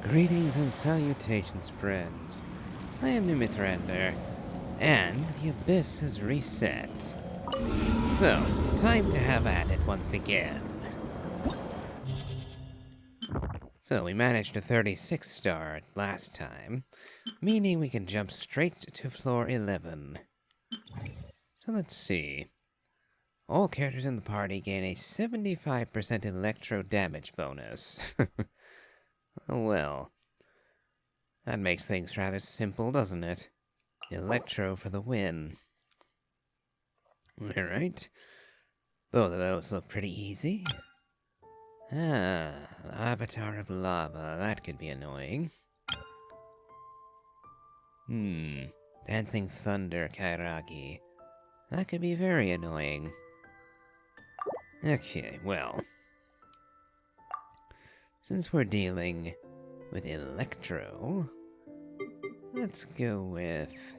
Greetings and salutations, friends. I am Numithrander, and the Abyss has reset. So, time to have at it once again. So, we managed a 36 star last time, meaning we can jump straight to floor 11. So let's see. All characters in the party gain a 75% electro damage bonus. Oh well. That makes things rather simple, doesn't it? Electro for the win. Alright. Both of those look pretty easy. Ah, the Avatar of Lava. That could be annoying. Dancing Thunder Kairagi. That could be very annoying. Okay, well. Since we're dealing with Electro, let's go with...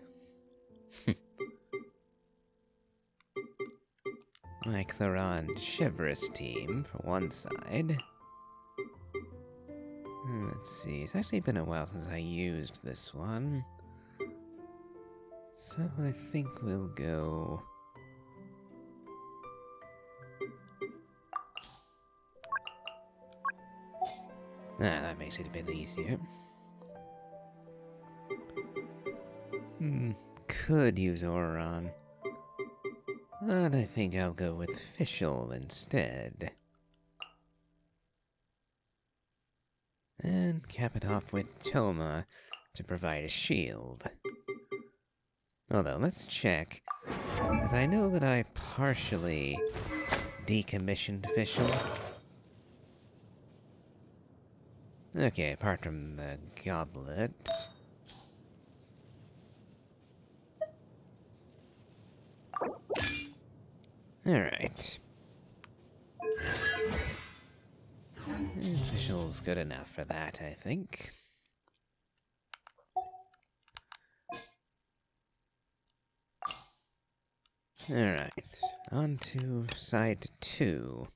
my Clarand Chevreuse team for one side. Let's see, it's actually been a while since I used this one. So I think we'll go... that makes it a bit easier. Could use Auron. But I think I'll go with Fischl instead. And cap it off with Toma to provide a shield. Although, let's check, as I know that I partially decommissioned Fischl. Okay, apart from the goblet. Alright. Fischl's good enough for that, I think. Alright, on to side 2.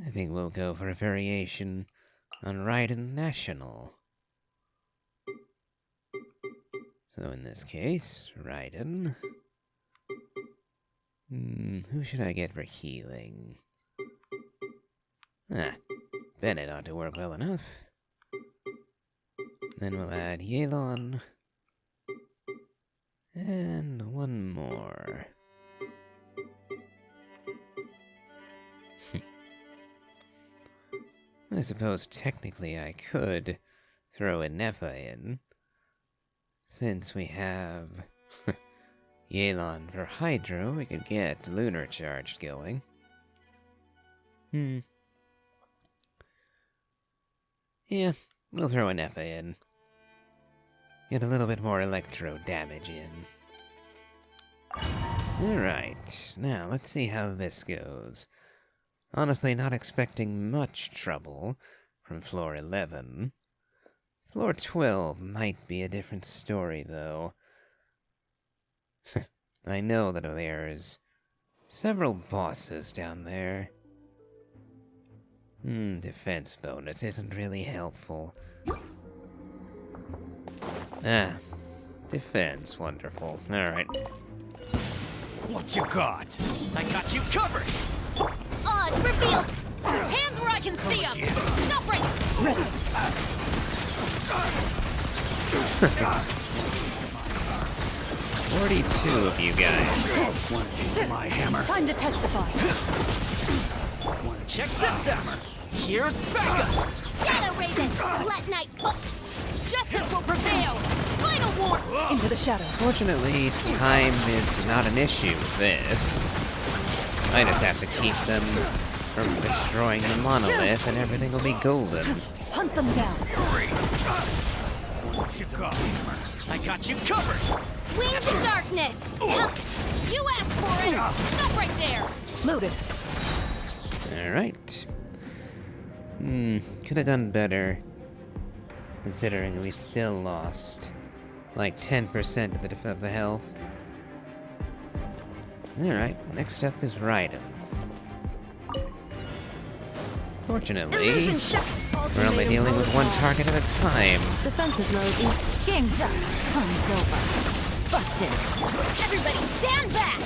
I think we'll go for a variation on Raiden National. So in this case, Raiden. Who should I get for healing? Bennett ought to work well enough. Then we'll add Yelan. And one more. I suppose technically I could throw a Nepha in, since we have Yelan for Hydro. We could get Lunar Charged going. Yeah, we'll throw a Nepha in. Get a little bit more electro damage in. Alright, now let's see how this goes. Honestly, not expecting much trouble from floor 11. Floor 12 might be a different story, though. I know that there's several bosses down there. Defense bonus isn't really helpful. Defense, wonderful. Alright. What you got? I got you covered! Odds revealed! Hands where I can see them! Stop right! Ready! 42 of you guys. Want to see my hammer? Time to testify! Want to check this hammer? Here's backup! Shadow Raven! Let night fall! Justice will prevail! Final war! Into the shadows. Fortunately, time is not an issue with this. I just have to keep them from destroying the monolith and everything will be golden. Hunt them down! What you got, hammer? I got you covered! Wings of darkness! You asked for it! Stop right there! Loaded. Alright. Could have done better, considering we still lost like 10% of the health. Alright, next up is Raiden. Fortunately, Illusion shot. we're only dealing with one target at a time. Defensive mode is game's up. Time's over. Busted. Everybody stand back!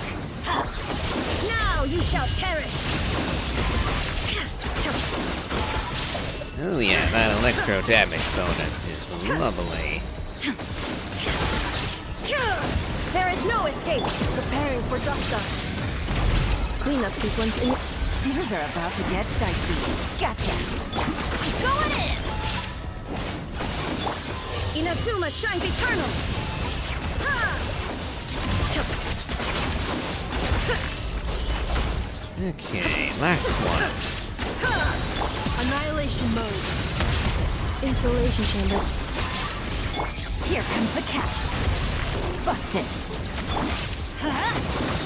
Now you shall perish! Oh yeah, that electro damage bonus is lovely. There is no escape. Preparing for dust up. Cleanup sequence in. Things are about to get dicey. Gotcha. Going in! Inazuma shines eternal. Okay, last one. Annihilation mode. Installation chamber. Here comes the catch. Busted.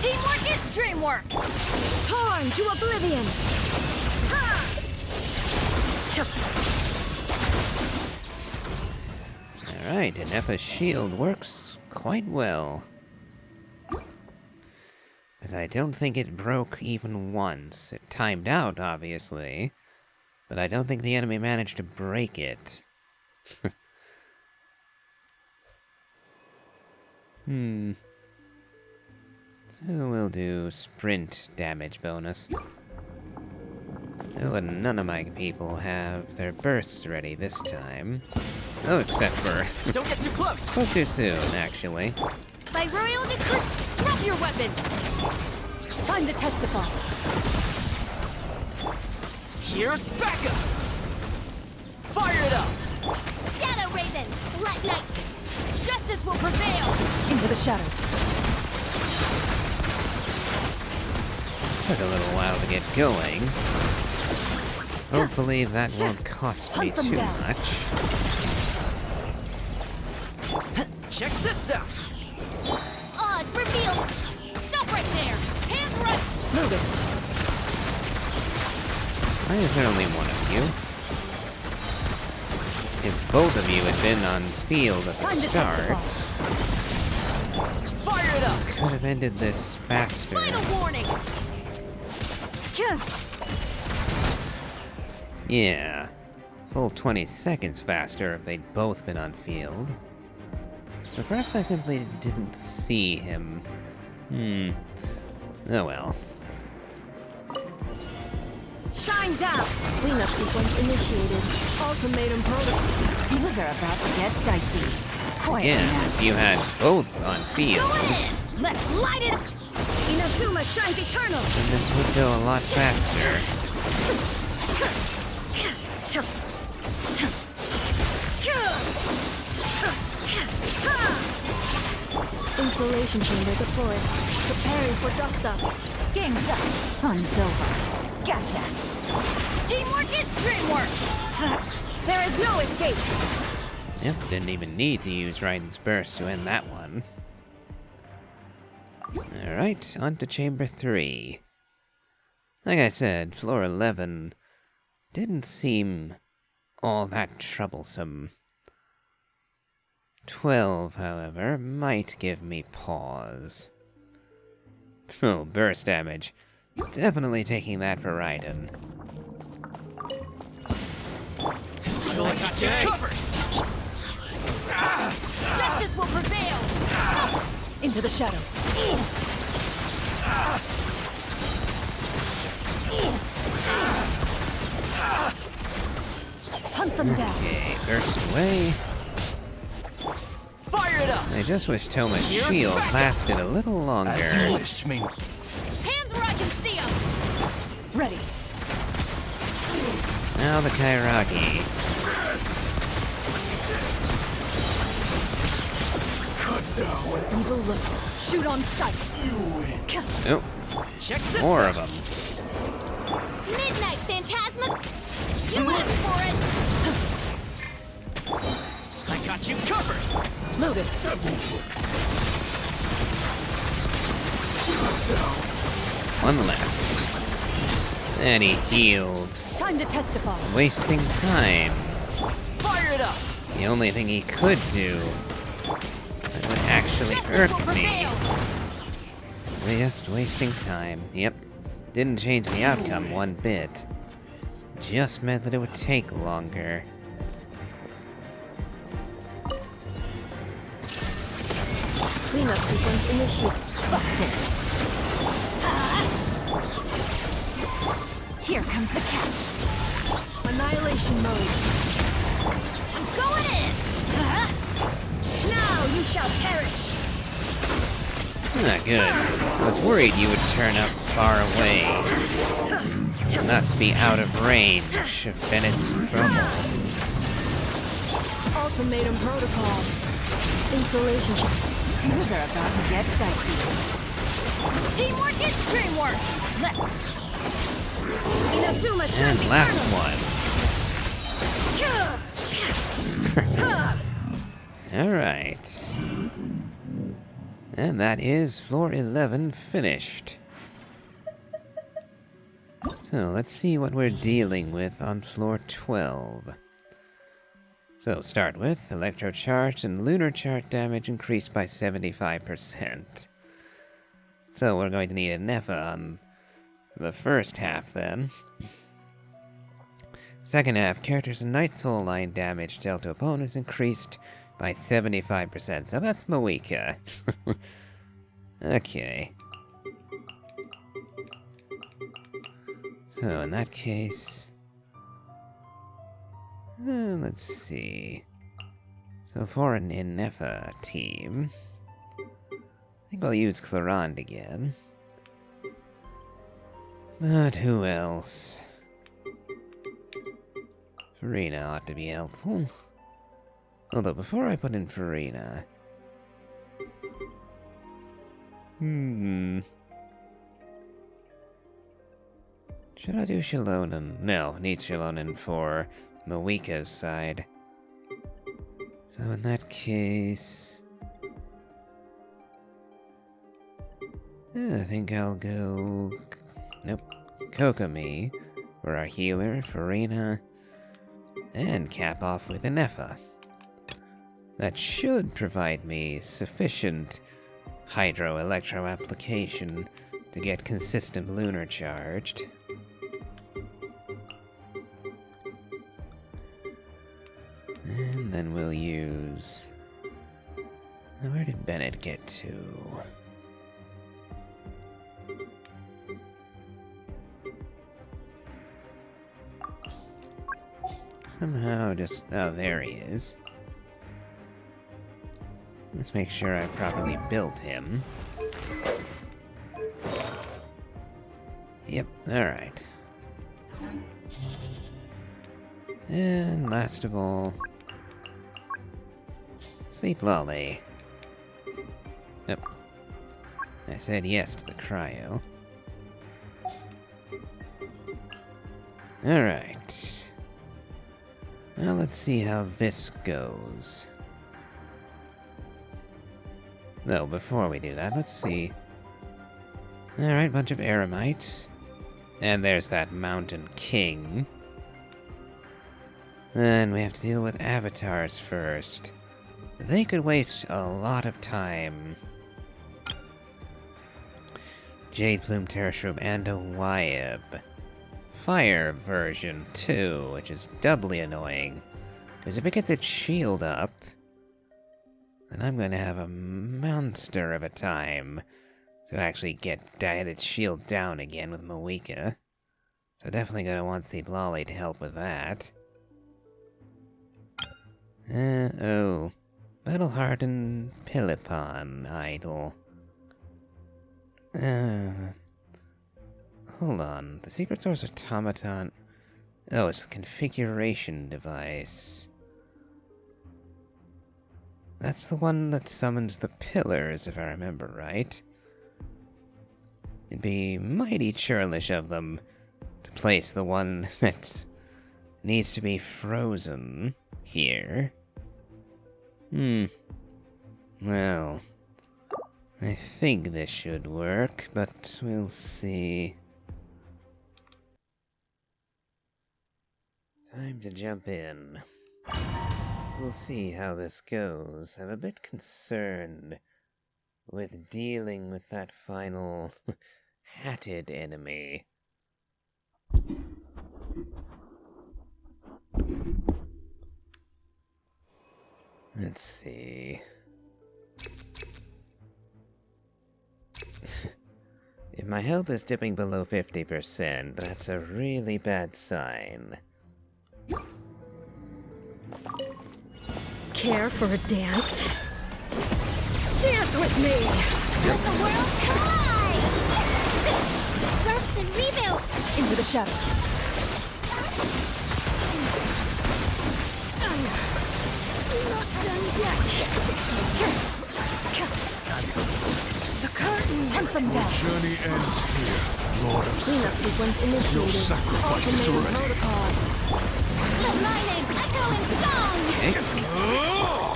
Teamwork is dreamwork! Torn to oblivion. Alright, and Effa's shield works quite well. Because I don't think it broke even once. It timed out, obviously. But I don't think the enemy managed to break it. So we'll do sprint damage bonus. Oh, and none of my people have their bursts ready this time. Oh, except for... Don't get too close. Spoke too soon, actually. By royal decree, drop your weapons! Time to testify. Here's backup. Fire it up. Shadow Raven, let night! Justice will prevail! Into the shadows. Took a little while to get going. Hopefully that won't cost me Hunt them too down. much. Check this out. Oz, reveal! Stop right there! Hands right! Moving. Why is there only one of you? If both of you had been on field at the Time to start, Fire it up. could have ended this faster. Final warning! Yeah. Full 20 seconds faster if they'd both been on field. But perhaps I simply didn't see him. Oh well. Shine down. Cleanup sequence initiated. Ultimatum protocol. Things are about to get dicey. Quiet. Again, if you had both on field, Go in! Let's light it up! Inazuma shines eternal. then this would go a lot faster. Installation chamber deployed. Preparing for dust up. Game's up. Fun's over. Gotcha. Teamwork is dreamwork! There is no escape. Yep, didn't even need to use Raiden's Burst to end that one. Alright, on to Chamber 3. Like I said, floor 11 didn't seem all that troublesome. 12, however, might give me pause. Oh, burst damage. Definitely taking that for Raiden. I got you covered. Justice will prevail! Stop! Into the shadows. Hunt them down. Okay, burst away. Fire it up. I just wish Toma's Here's shield backup. lasted a little longer. As you wish, me. Hands where I can see them! Ready. Now the Kairagi. Evil looks. Shoot on sight. Oh, Check this more out. of them. Midnight Phantasma! You asked for it! I got you covered. Loaded. One left. And he healed. Time to testify. Wasting time. Fire it up. The only thing he could do that would actually Justice irk will me. prevail! Just wasting time. Yep. Didn't change the outcome one bit. just meant that it would take longer. Cleanup sequence initiated. Busted. Here comes the catch. Annihilation mode. I'm going in! Now you shall perish. Not good. I was worried you would turn up far away. And thus be out of range of Bennett's trouble. Ultimatum protocol. Installation check. Things are about to get dicey. Teamwork is dreamwork! Let's... Inazuma And shines last eternal. one. Alright. And that is floor 11 finished. So let's see what we're dealing with on floor 12. So start with electro charge and lunar charge damage increased by 75%. So we're going to need a Nefa on the first half then. Second half, characters and Night Soul line damage dealt to opponents increased by 75%. So that's Moika. Okay. So in that case... let's see. So for an Inefa team... I think I'll use Clarande again. But who else? Farina ought to be helpful. Although before I put in Farina... Should I do Shilonen? No, need Shilonen for Moika's side. So in that case... I think I'll go... Nope. Kokomi for our healer, Farina, and cap off with Inefa. That should provide me sufficient hydro-electro application to get consistent lunar charged. And then we'll use... Where did Bennett get to? Somehow just... Oh, there he is. Let's make sure I properly built him. Yep, alright. And last of all... Sleep Lolly. Yep. I said yes to the cryo. Alright. Now let's see how this goes. No, before we do that, let's see. Alright, bunch of Eremites. And there's that Mountain King. Then we have to deal with avatars first. They could waste a lot of time. Jade Plume, Terrashroom, and a Wyeb. Fire version too, which is doubly annoying. Because if it gets its shield up, then I'm going to have a monster of a time to actually get its shield down again with Moika. So definitely going to want Seed Lolly to help with that. Oh. Battle-hardened Pilipon idol. Hold on. The secret source automaton... Oh, it's the configuration device. That's the one that summons the pillars, if I remember right. It'd be mighty churlish of them to place the one that needs to be frozen here. Well, I think this should work, but we'll see. Time to jump in. We'll see how this goes. I'm a bit concerned with dealing with that final hatted enemy. Let's see. If my health is dipping below 50%, that's a really bad sign. Care for a dance? Dance with me! Let the world collide! Rest and rebuild! Into the shadows. Not done yet. The curtain! Hunt them down. Journey ends here, Lord of Cleanup sequence initiated. Your sacrifice is Automated ready. protocol. Let my name echo in song!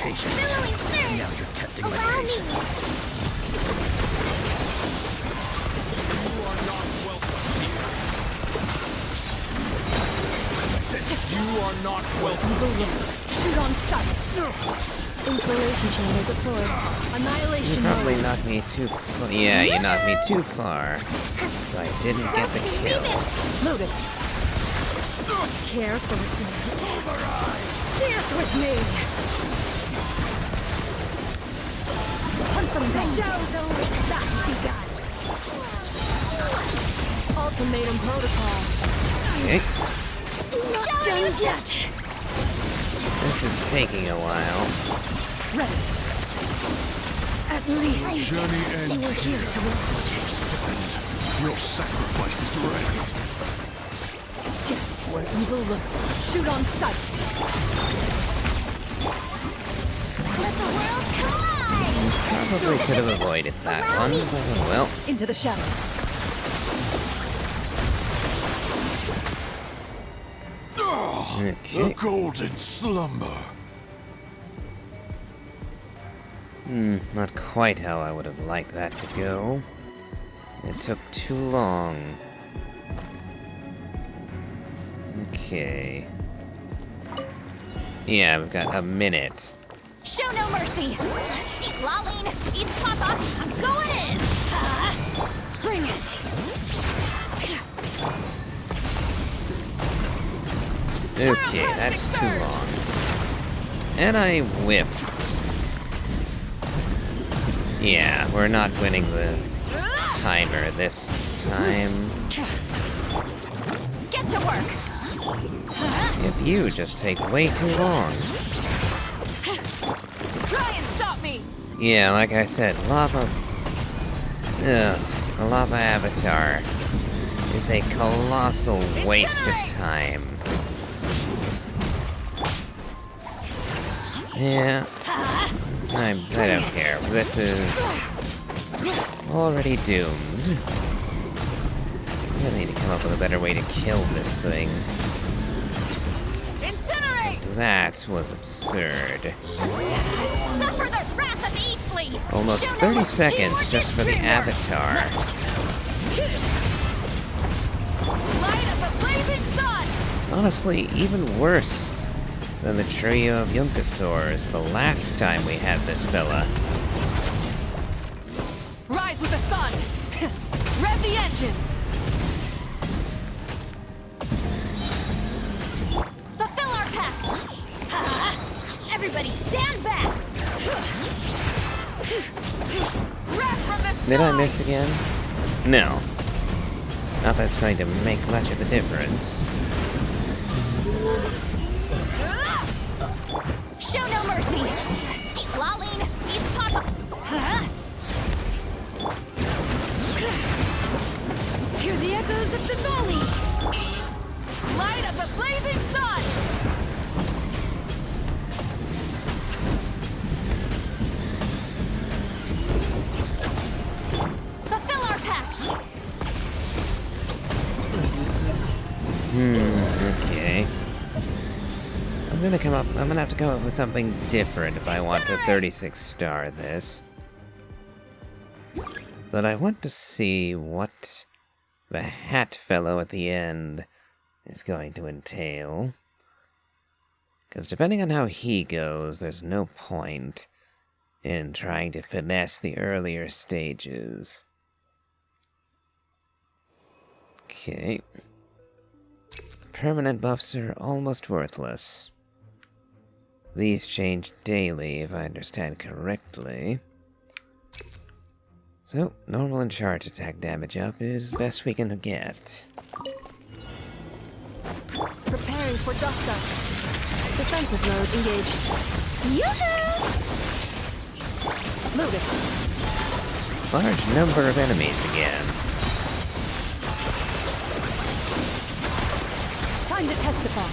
Patience. Billowing surge! Now you're testing my Allow me! patience. You are not welcome. Evil looks. Shoot on sight. Insulation chamber deployed. You Annihilation probably mode. knocked me too... Yeah, you knocked me too far. So I didn't get the kill. Loaded. Care for a dance? Dance with me! Hunt them down. The show's only just begun. Ultimatum protocol. Okay. Not done yet. This is taking a while. Ready. At least Journey they ends were here here. to watch. Your sacrifice is ready. Where evil lurks. Shoot on sight. Let the world collide! Probably could have avoided that one, but oh well. Into the shadows. The Okay. golden slumber. Not quite how I would have liked that to go. It took too long. Okay. Yeah, we've got a minute. Show no mercy! Eat Laline! Eat Papa! I'm going in! Bring it! Okay, that's too long. And I whiffed. Yeah, we're not winning the timer this time. Get to work! If you just take way too long. Try and stop me! Yeah, like I said, lava... Ugh, the lava avatar is a colossal waste of time. Yeah, I don't care. This is already doomed. I need to come up with a better way to kill this thing. Incinerate! That was absurd. Suffer the wrath of Eastly! Almost Show no 30 mercy seconds or just for the dreamer. avatar. Light of the blazing sun! Honestly, even worse than the trio of Yunkasaurs the last time we had this fella. Rise with the sun! Rev the engines! Fulfill our pact! Everybody stand back! Wrath from the Did I sky! miss again? No. Not that it's going to make much of a difference. Show no mercy! Eat Laline! Eat Papa! Hear the echoes of the valley! Light of the blazing sun! Fulfill our pact! Okay. I'm gonna have to come up with something different if I want to 36 star this. But I want to see what the hat fellow at the end is going to entail. Because depending on how he goes, there's no point in trying to finesse the earlier stages. Okay. Permanent buffs are almost worthless. These change daily, if I understand correctly. So, normal and charge attack damage up is best we can get. Preparing for dust up. Defensive mode engaged. Yoo-hoo! Move it. Large number of enemies again. Time to testify.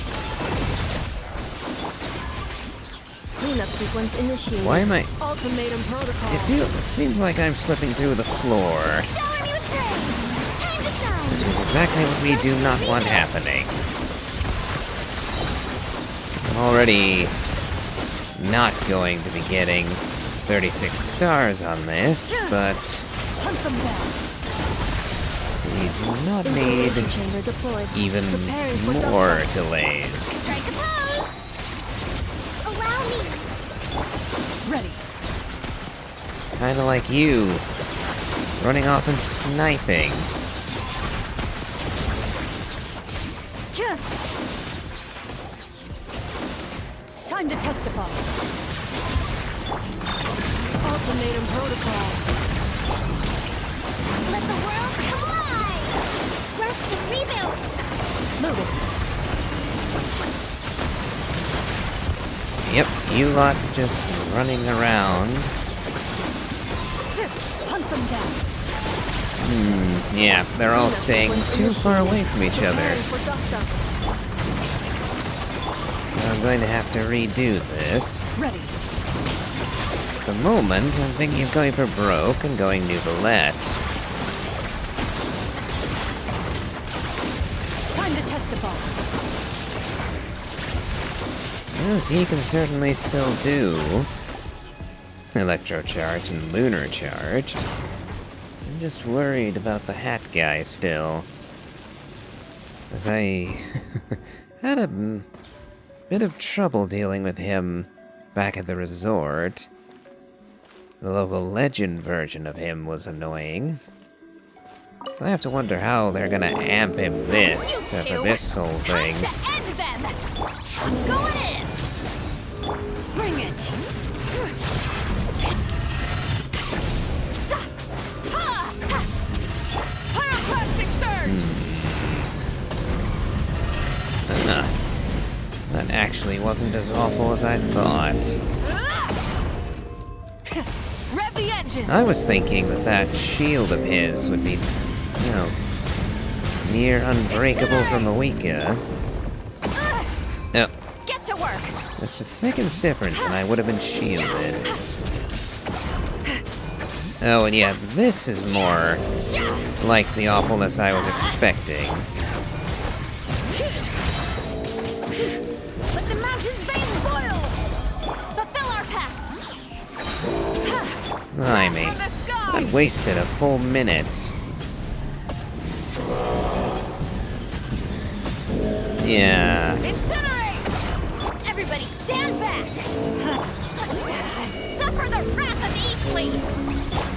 Cleanup sequence initiated. Why am I... Ultimatum protocol. It seems like I'm slipping through the floor. Shower me with praise! Time to shine! Which is exactly what we do not want happening. I'm already not going to be getting 36 stars on this, but Hunt them down. we do not need Insulation chamber deployed. even Preparing for more dust delays. Strike a pose! Allow me! Ready. Kinda like you, running off and sniping. Kia. Time to testify. Ultimatum protocol. Let the world collide! Burst the rebuild! Move it. Yep, you lot just running around. Shift. Hunt them down. Yeah, they're all Cleanup staying sequence too far initiated. away from each other. Preparing for dust up. So I'm going to have to redo this. Ready. At the moment, I'm thinking of going for broke and going Nouvellette. Time to testify. Yes, he can certainly still do electrocharged and lunar charged. I'm just worried about the hat guy still. As I had a bit of trouble dealing with him back at the resort. The local legend version of him was annoying. So I have to wonder how they're gonna amp him for this whole thing. Time to end them! I'm going in! Bring it. Pyroclastic surge! That actually wasn't as awful as I thought. Rev the engine. I was thinking that that shield of his would be, you know, near unbreakable from a weaker. Oh, Get to work! just a second's difference and I would have been shielded. Oh, and yeah, this is more like the awfulness I was expecting. Let the mountain's veins boil! Fulfill our pact! Blimey, From the sky! that wasted a full minute. Yeah. Incinerate! Everybody stand back! Suffer the wrath of Eastleaf!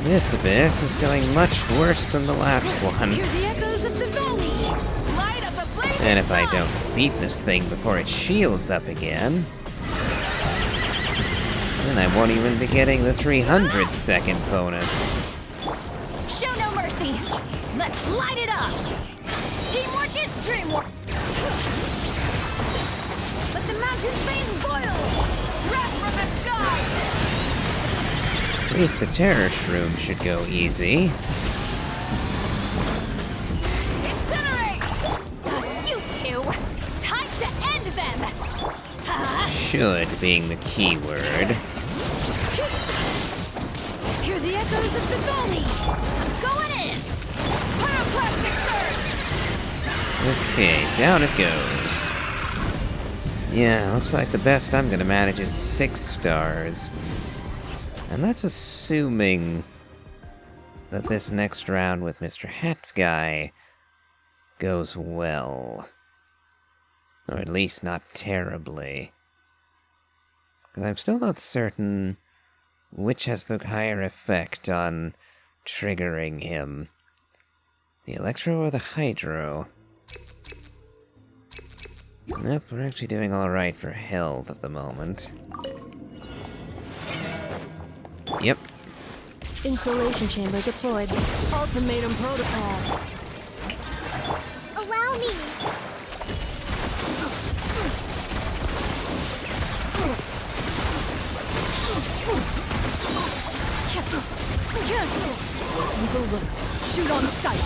This abyss is going much worse than the last one. Hear the echoes of the valley. Light of the blazing And if I sun! don't beat this thing before it shields up again, then I won't even be getting the 300-second bonus. Show no mercy! Let's light it up! Teamwork is dreamwork! Let the mountain's veins boil! Wrath from the sky! At least the terror shroom should go easy. Incinerate! You two! Time to end them! Should being the key word. Hear the echoes of the valley. I'm going in! Pyroclastic surge! Okay, down it goes. Yeah, looks like the best I'm gonna manage is 6 stars. And that's assuming that this next round with Mr. Hat Guy goes well. Or at least not terribly. Because I'm still not certain which has the higher effect on triggering him. The Electro or the Hydro? Nope, we're actually doing alright for health at the moment. Yep. Installation chamber deployed. Ultimatum protocol. Allow me. Evil looks. Shoot on sight.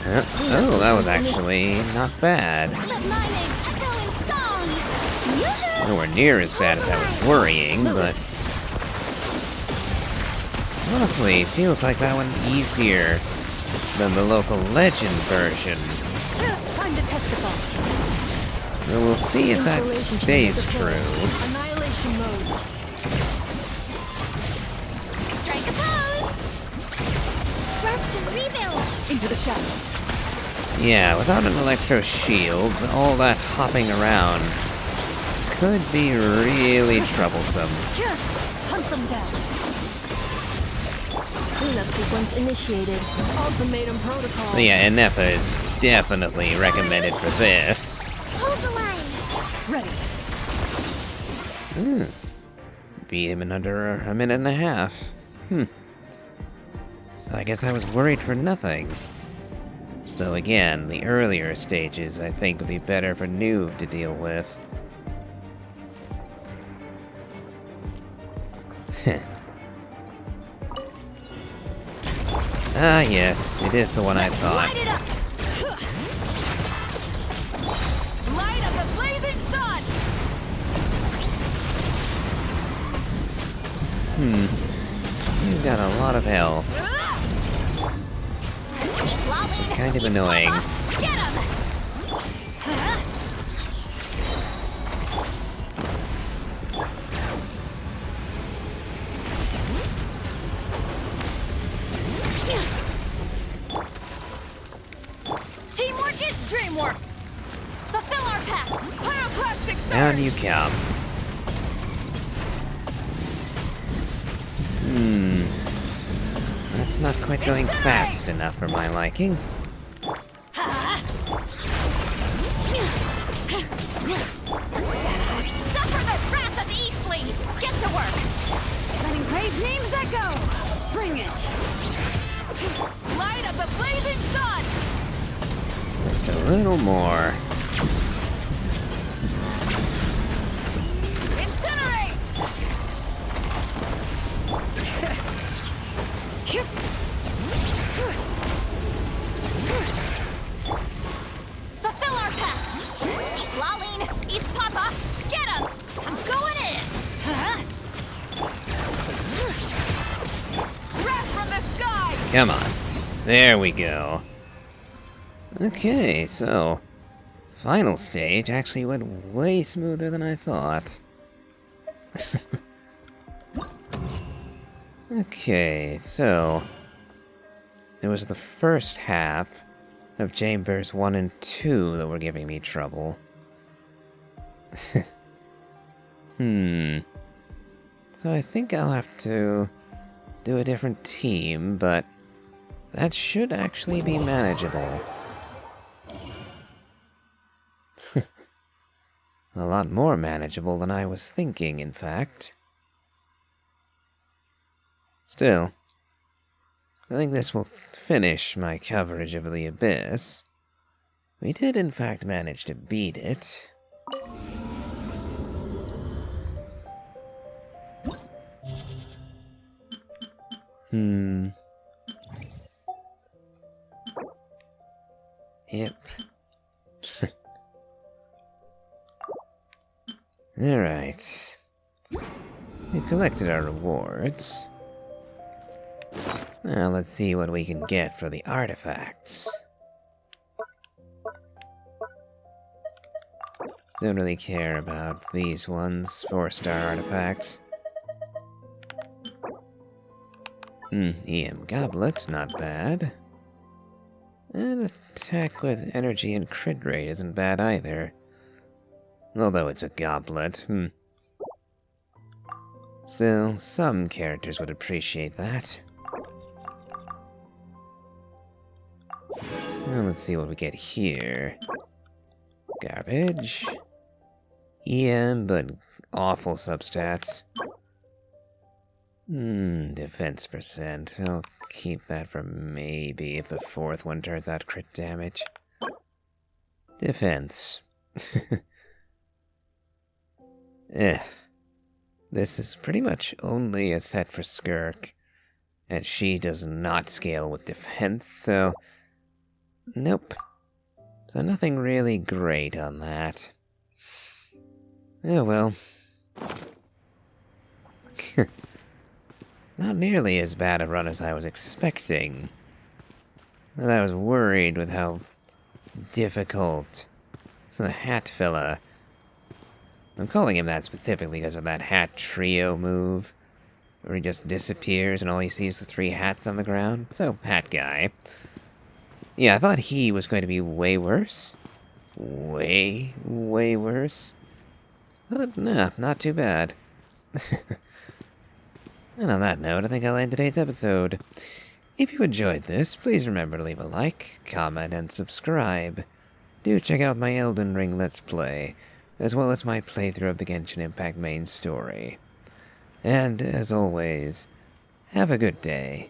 Oh, that was actually not bad. Let my name echo in song. Yoo-hoo! Nowhere near as bad as I was worrying, but honestly, feels like that one easier than the local legend version. Time to testify. Well, we'll see if that Installation stays chamber true. deployed. Annihilation mode. Strike a pose. Rest and rebuild. Into the shadows. Yeah, without an electro shield, all that hopping around could be really troublesome. Hunt them down. Cleanup sequence initiated. Ultimatum protocol. So yeah, Inepa is definitely recommended for this. Hold the line. Ready. Beat him in under a minute and a half. So I guess I was worried for nothing. Though again, the earlier stages I think would be better for Nuve to deal with. Ah yes, it is the one I thought. Light it up. Light of the blazing sun. You've got a lot of health. It's kind of annoying. Get him. Teamwork is dreamwork. Fulfill our path. Pyroclastic surge. Down you come. That's not quite going fast enough for my liking. Suffer the wrath of Eastling. Get to work. Letting grave names echo. Bring it. Light of the blazing sun. Just a little more. Incinerate. Fulfill our path. East Laline. East Papa. Get him. I'm going in. Wrath from the sky. Come on. There we go. Okay, so final stage actually went way smoother than I thought. Okay, so it was the first half of Chambers 1 and 2 that were giving me trouble. So I think I'll have to do a different team, but that should actually be manageable. A lot more manageable than I was thinking, in fact. Still, I think this will finish my coverage of the Abyss. We did in fact manage to beat it. Yep. Alright. We've collected our rewards. Now let's see what we can get for the artifacts. Don't really care about these ones, 4-star artifacts. EM Goblet, not bad. And attack with energy and crit rate isn't bad either. Although it's a goblet, Still, some characters would appreciate that. Well, let's see what we get here. Garbage. EM, but awful substats. Defense percent. I'll keep that for maybe if the fourth one turns out crit damage. Defense. This is pretty much only a set for Skirk, and she does not scale with defense, so... Nope. So nothing really great on that. Oh well. Not nearly as bad a run as I was expecting. I was worried with how difficult the hat fella... I'm calling him that specifically because of that hat trio move, where he just disappears and all he sees is the 3 hats on the ground. So, hat guy. Yeah, I thought he was going to be way worse. Way worse. But nah, not too bad. And on that note, I think I'll end today's episode. If you enjoyed this, please remember to leave a like, comment, and subscribe. Do check out my Elden Ring Let's Play, as well as my playthrough of the Genshin Impact main story. And, as always, have a good day.